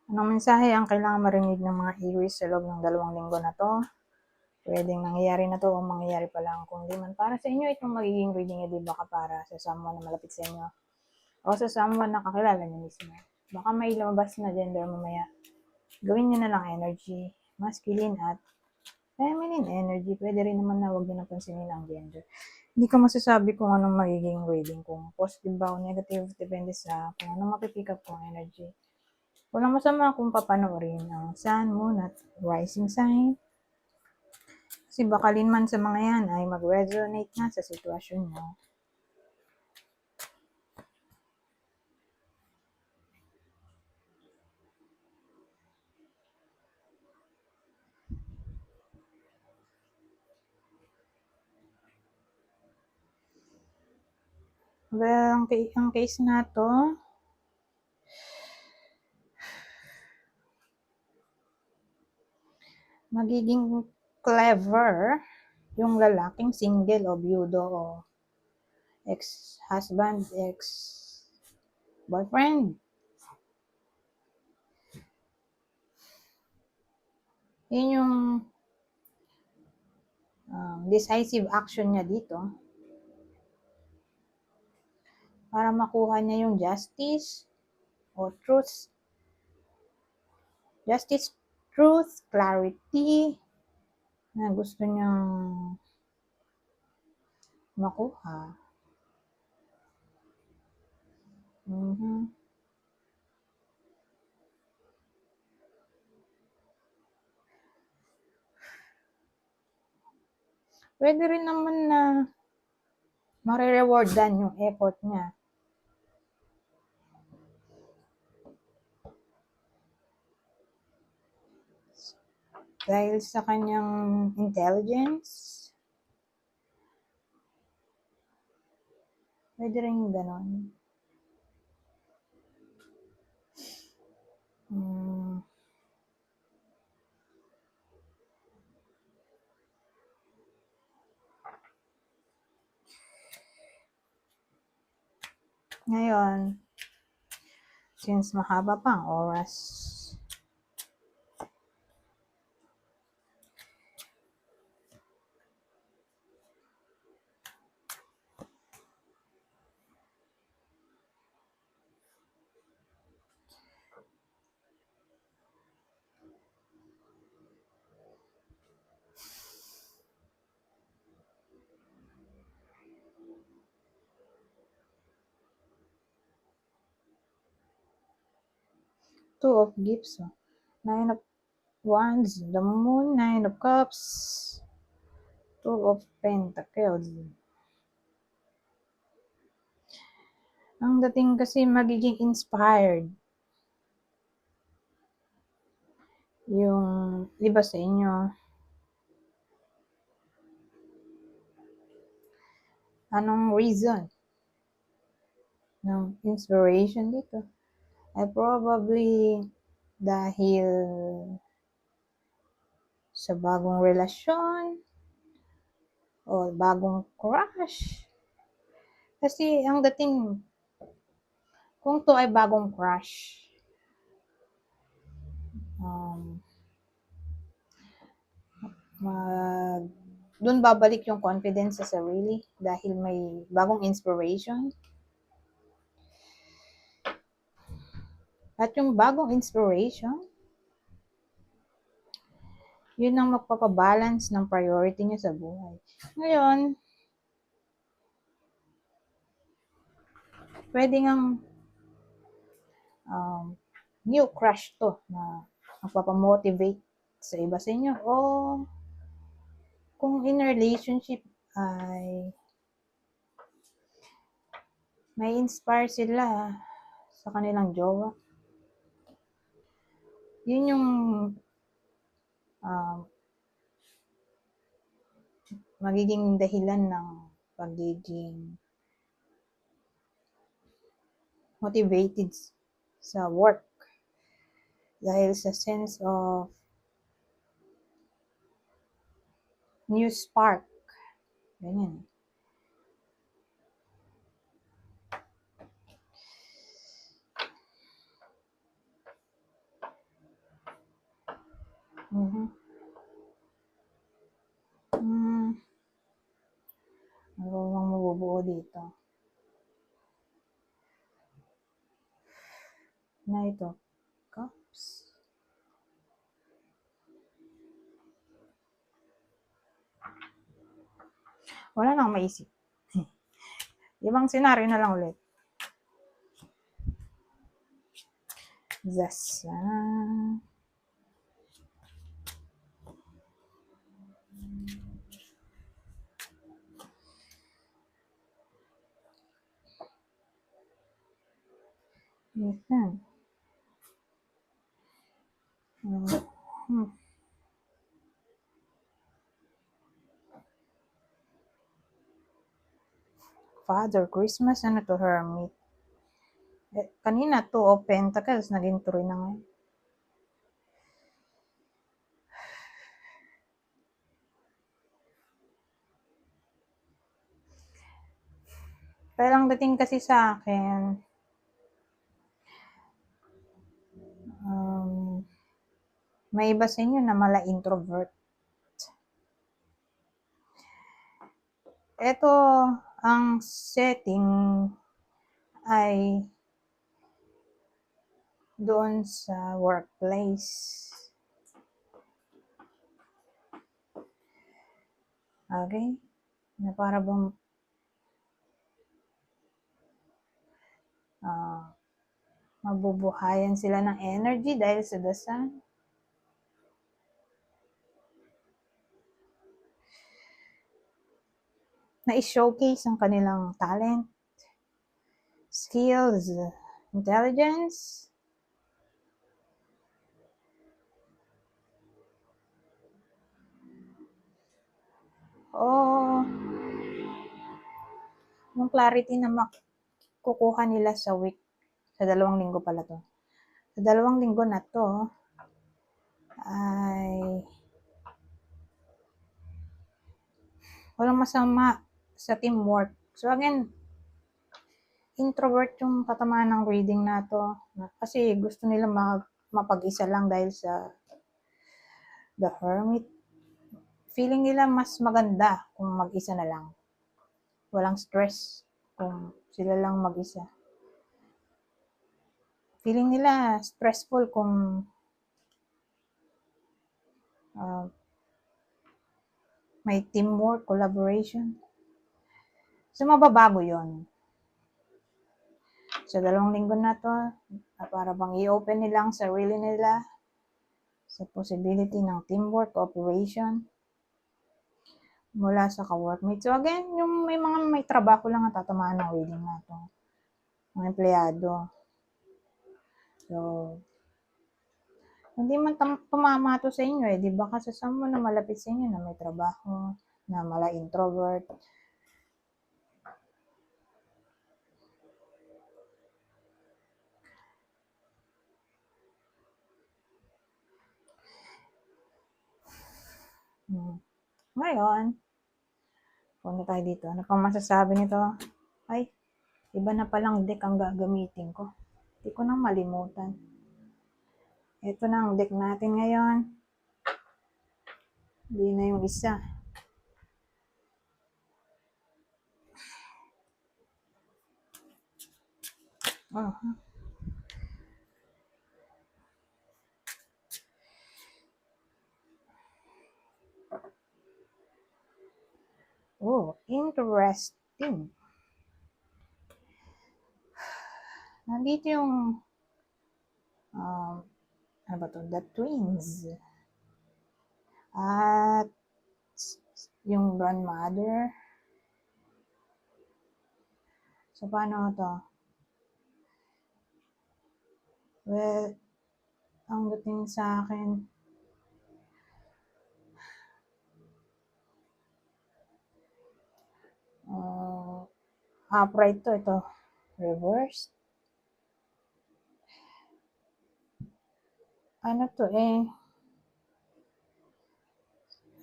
Anong mensahe ang kailangang marinig ng mga Aries sa loob ng 2 linggo na 'to? Puwedeng nangyayari na 'to o mangyayari pa lang. Kung di man para sa inyo itong magiging reading, eh, di baka para sa someone na malapit sa inyo o sa someone na kakilala niyo mismo. Baka may lumabas na gender mamaya. Gawin niyo na lang energy, masculine at feminine energy. Pwede rin naman na huwag niyo na pansinin ang gender. Hindi ko masasabi kung anong magiging reading, kung positive ba o negative, depende sa kung anong mapipick up kong energy. Walang masama kung papanoorin ang sun, moon at rising sign. Kasi bakalin man sa mga yan ay mag-resonate na sa sitwasyon nyo. Well, ang case na to, magiging clever yung lalaking single o byudo o ex-husband, ex-boyfriend. Yun yung decisive action niya dito para makuha niya yung justice o truth. Justice, truth, clarity na gusto niyang makuha. Pwede rin naman na mare-rewardan yung effort niya. Dahil sa kanyang intelligence, pwede rin ganon. Ngayon, since mahaba pa ang oras, Two of Gifts, Nine of Wands, the Moon, Nine of Cups, Two of Pentacles. Ang dating kasi magiging inspired yung iba sa inyo. Anong reason ng inspiration dito? Ay probably dahil sa bagong relasyon o bagong crush. Kasi ang dating, kung to ay bagong crush, doon babalik yung confidence sa sarili dahil may bagong inspiration. At yung bagong inspiration, yun ang magpapabalance ng priority niyo sa buhay. Ngayon, pwede ngang new crush to na magpapamotivate sa iba sa inyo, o kung in a relationship ay may inspire sila sa kanilang jowa. Yun yung magiging dahilan ng pagiging motivated sa work dahil sa sense of new spark. Ganyan. nabubuo dito. Knight of Cups. Wala na akong maisip. Ibang senaryo na lang ulit. Zasa. Yan. Father Christmas, ano to, Hermit. Kanina 2 of Pentacles, naging 3 na ngayon. Pero ang dating kasi sa akin, may iba sa inyo na mala introvert. Ito, ang setting ay doon sa workplace. Okay? Na para bang mabubuhayan sila ng energy dahil sa the sun. Na-showcase ang kanilang talent, skills, intelligence, o yung clarity na makukuha nila sa week. Sa 2 linggo pala to. Sa 2 linggo na to, ay walang masama sa teamwork. So again, introvert yung katamaan ng reading na to. Kasi gusto nila mapag-isa lang dahil sa the Hermit. Feeling nila mas maganda kung mag-isa na lang. Walang stress kung sila lang mag-isa. Feeling nila stressful kung may teamwork, collaboration. So, mababago yon. Sa 2 linggo na to, para bang i-open nila ang sarili nila sa possibility ng teamwork, cooperation mula sa ka-workmate. So, again, yung may trabaho lang ang tatamaan ng reading na to. Mga empleyado. So, hindi man tumama to sa inyo eh. Di ba kasi someone na malapit sa inyo na may trabaho, na mala introvert. Ngayon, punta tayo dito. Ano pang masasabi nito? Ay, iba na palang deck ang gagamitin ko. Hindi ko nang malimutan. Ito na ang deck natin ngayon. Hindi na yung isa. Oh, interesting. Nandito yung ano ba to? The twins. At yung grandmother. So, paano to? Well, ang dating sa akin, upright to. Ito, reverse. Ano to eh?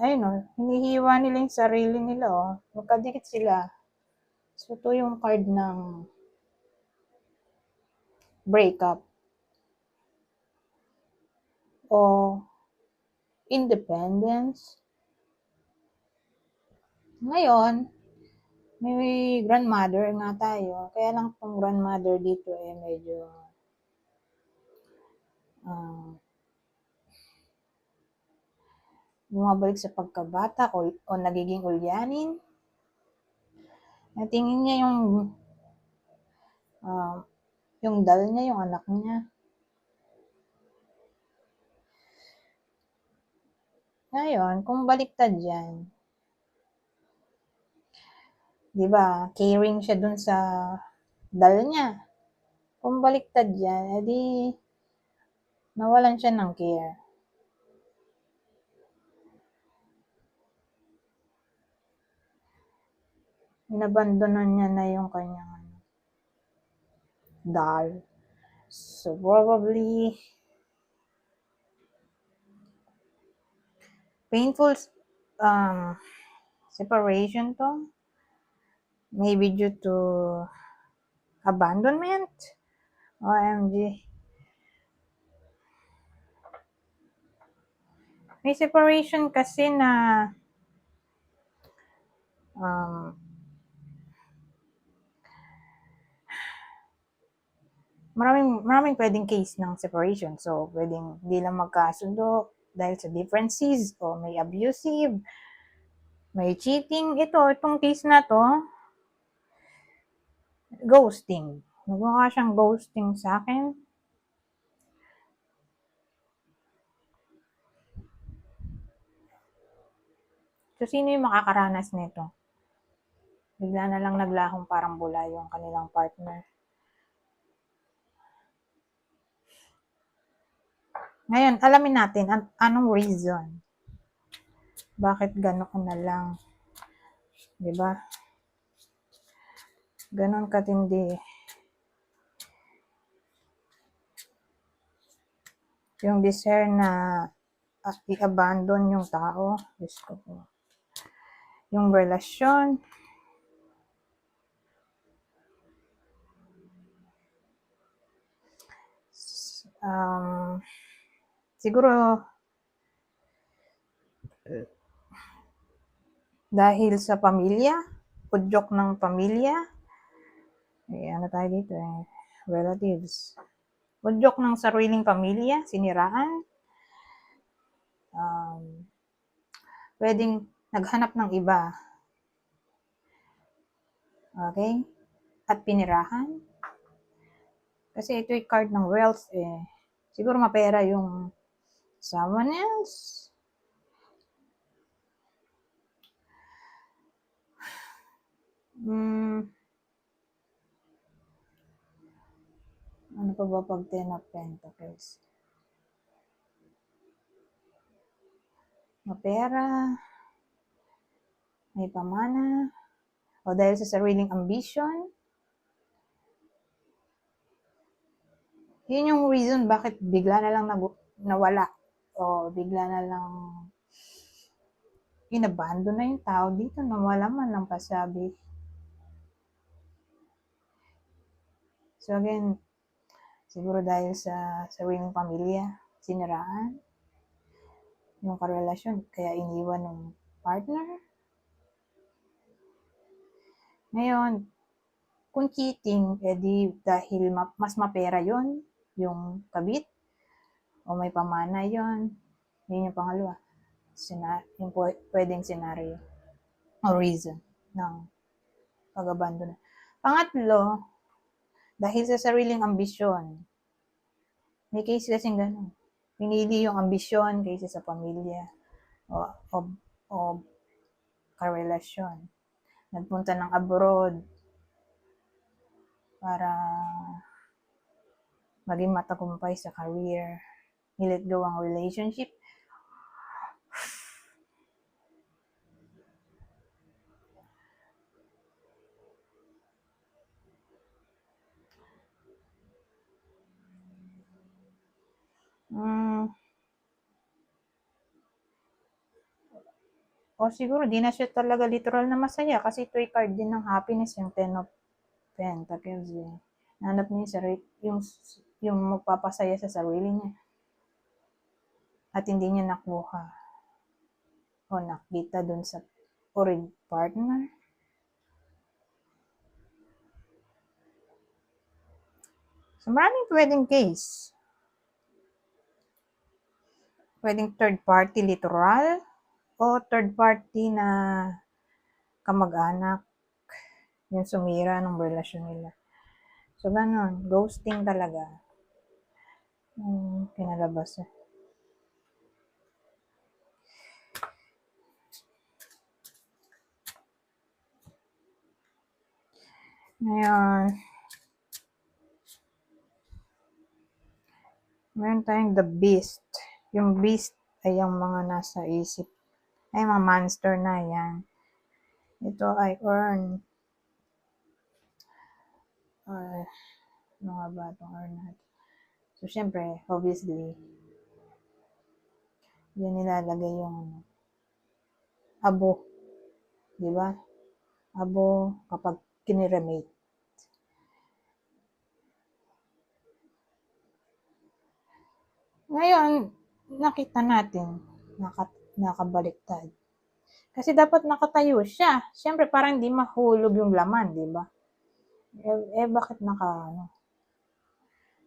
Ayun o, hinihiwa nila yung sarili nila o. Magkadikit sila. So, ito yung card ng breakup o independence. Ngayon, May grandmother nga tayo. Kaya lang tong grandmother dito medyo bumabalik sa pagkabata o nagiging ulyanin. Tingin niya yung dal niya, yung anak niya. Ngayon, kung baliktad yan, di ba, caring siya dun sa dal niya. Kung baliktad yan, edi nawalan siya ng care. Inabandonan niya na yung kanyang dal. So, probably, painful separation to. Maybe due to abandonment. OMG. May separation kasi na maraming pwedeng case ng separation. So, pwedeng hindi lang magkasundo dahil sa differences o may abusive, may cheating. Itong case na to, ghosting. Nagawa siyang ghosting sa akin. So, sino yung makakaranas nito? Bigla na lang naglahong parang bula yung kanilang partner. Ngayon, alamin natin anong reason. Bakit gano'n na lang? Diba? Ganon katindi. Yung desire na i-abandon yung tao. Diyos ko po. Yung relasyon. Siguro dahil sa pamilya, udyok ng pamilya, ano tayo dito relatives. Udyok ng sariling pamilya, siniraan. Pwedeng naghanap ng iba. Okay? At pinirahan. Kasi ito yung card ng wealth Siguro mapera yung someone else. Ano pa ba pag 10 of Pentacles? Mapera, may pamana, o dahil sa sariling ambition. Yun yung reason bakit bigla na lang nawala o bigla na lang inabandon na yung tao dito, nawala man lang pasabi. So again, siguro dahil sa sariling pamilya, siniraan yung karelasyon, kaya iniwan ng partner. Ngayon, kung cheating, edi dahil mas mapera yon yung kabit, o may pamana yon, yun yung pangalawa. Yung pwedeng scenario o reason ng pag-abandon. Pangatlo, dahil sa sariling ambisyon. May case kasing gano'n. Pinili yung ambisyon kaysa sa pamilya o karelasyon. Nagpunta ng abroad para maging matagumpay sa career. Nilet go ang relationship. O siguro di na siya talaga literal na masaya kasi ito ay card din ng happiness, yung 10 of Pentacles. Nanap niya yung magpapasaya sa sarili niya. At hindi niya nakuha o nakita dun sa partner. So, maraming pwedeng case. Pwedeng third party literal o third party na kamag-anak yung sumira ng relasyon nila. So, ganun. Ghosting talaga. Kinalabas. Ngayon, meron tayong the beast. Yung beast ay yung mga nasa isip. Ay, mga monster na yan. Ito ay earn. Ano nga ba itong earn natin? So, syempre, obviously, yan nilalagay yung abo. Diba? Abo kapag kiniremate. Ngayon, nakita natin, nakabaliktad. Kasi dapat nakatayo siya. Siyempre, parang hindi mahulog yung laman, di ba? Bakit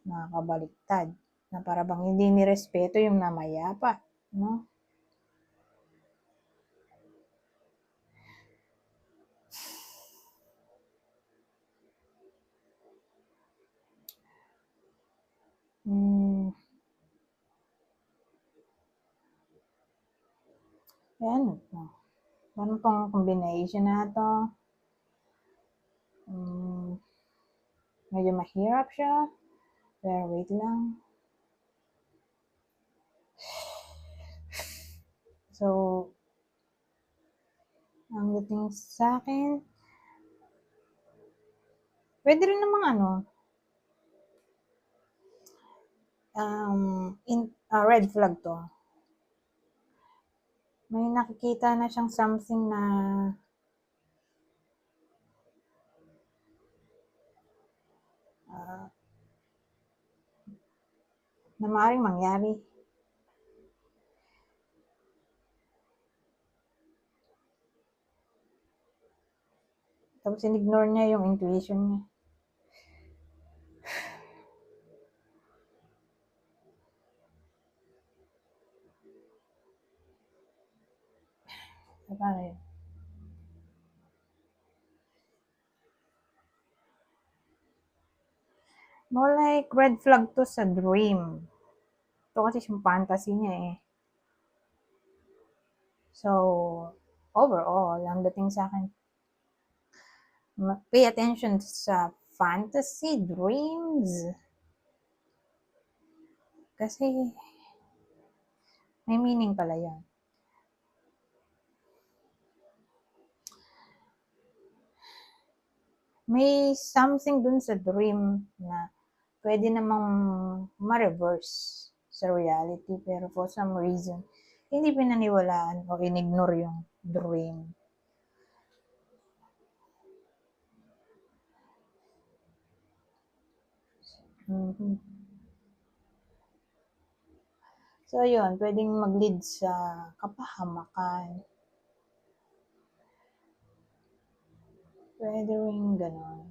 nakabaliktad? Na para bang hindi nirespeto yung namayapa, no? Ano to? Ano tong combination na to? Medyo mahirap siya. Pero wait lang. So, ang dating sa akin, pwede rin namang red flag to. May nakikita na siyang something na na maaaring mangyari. Tapos in-ignore niya yung intuition niya. Paano yun? More like red flag to sa dream. Ito kasi yung fantasy niya eh. So, overall, ang dating sa akin, pay attention sa fantasy, dreams. Kasi, may meaning pala yan. May something dun sa dream na pwede namang ma-reverse sa reality, pero for some reason, hindi pinaniwalaan o in-ignore yung dream. So, yun, pwedeng mag-lead sa kapahamakan. Pwede rin gano'n.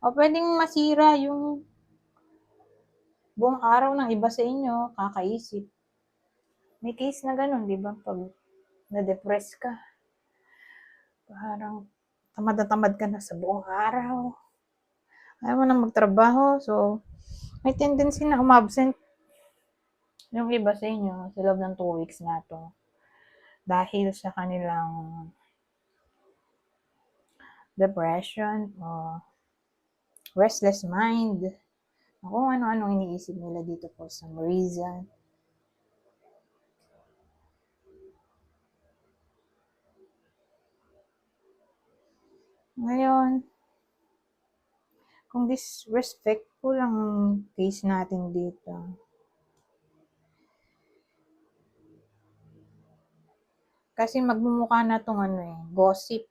O pwedeng masira yung buong araw ng iba sa inyo, kakaisip. May case na gano'n, di ba? Pag na-depress ka, parang tamad na tamad ka na sa buong araw. Ayaw mo na magtrabaho, so may tendency na umabsent yung iba sa inyo sa loob ng 2 weeks na to. Dahil sa kanilang depression o restless mind, kung ano-anong iniisip nila dito for some reason. Ngayon, kung disrespectful ang case natin dito, kasi magmumukha na tong gossip.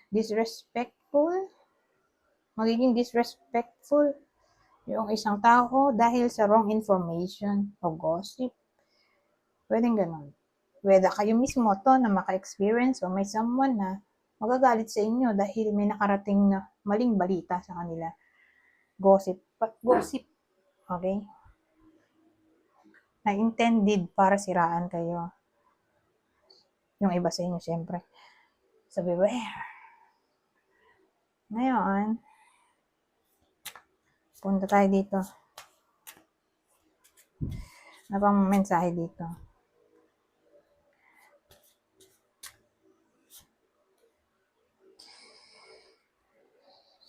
Disrespectful? Magiging disrespectful yung isang tao dahil sa wrong information o gossip. Pwedeng ganun. Whether kayo mismo to na maka-experience o may someone na magagalit sa inyo dahil may nakarating na maling balita sa kanila. Gossip. Gossip. Okay? Na intended para siraan kayo. Yung iba sa inyo, syempre. So, beware. Ngayon, punta tayo dito. Ano pang mensahe dito?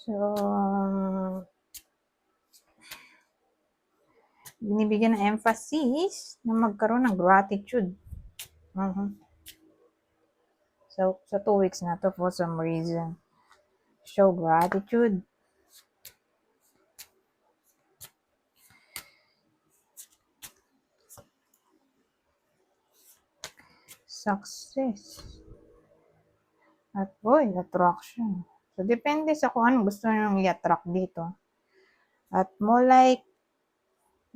So, binibigyan ng emphasis na magkaroon ng gratitude. So, sa 2 weeks na to, for some reason, show gratitude. Success. At attraction. So, depende sa kung anong gusto nyo i-attract dito. At more like,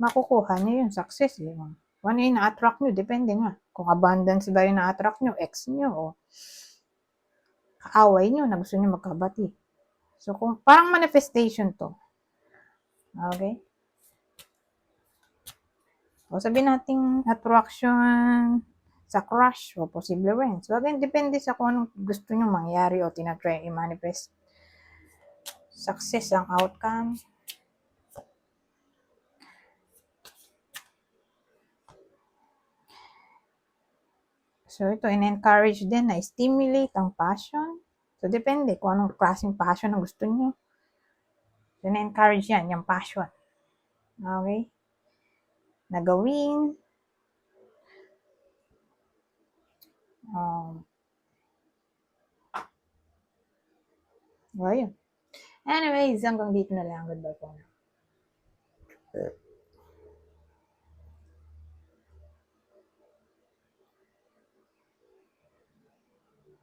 makukuha nyo yung success. Kung ano yung na-attract nyo, depende nga. Kung abundance ba yung na-attract nyo, ex nyo, o kaaway nyo na gusto nyo magkabati. So, kung parang manifestation to. Okay? O sabihin natin attraction sa crush o posible rin. So, again, depende sa kung anong gusto nyo mangyari o tinatry i-manifest. Success ang outcome. So, ito, in-encourage din na stimulate ang passion. So, depende kung anong klaseng passion ang gusto nyo. So, in-encourage yan, yung passion. Okay? Na gawin. Ayun. Anyways, hanggang dito na lang. Goodbye po na.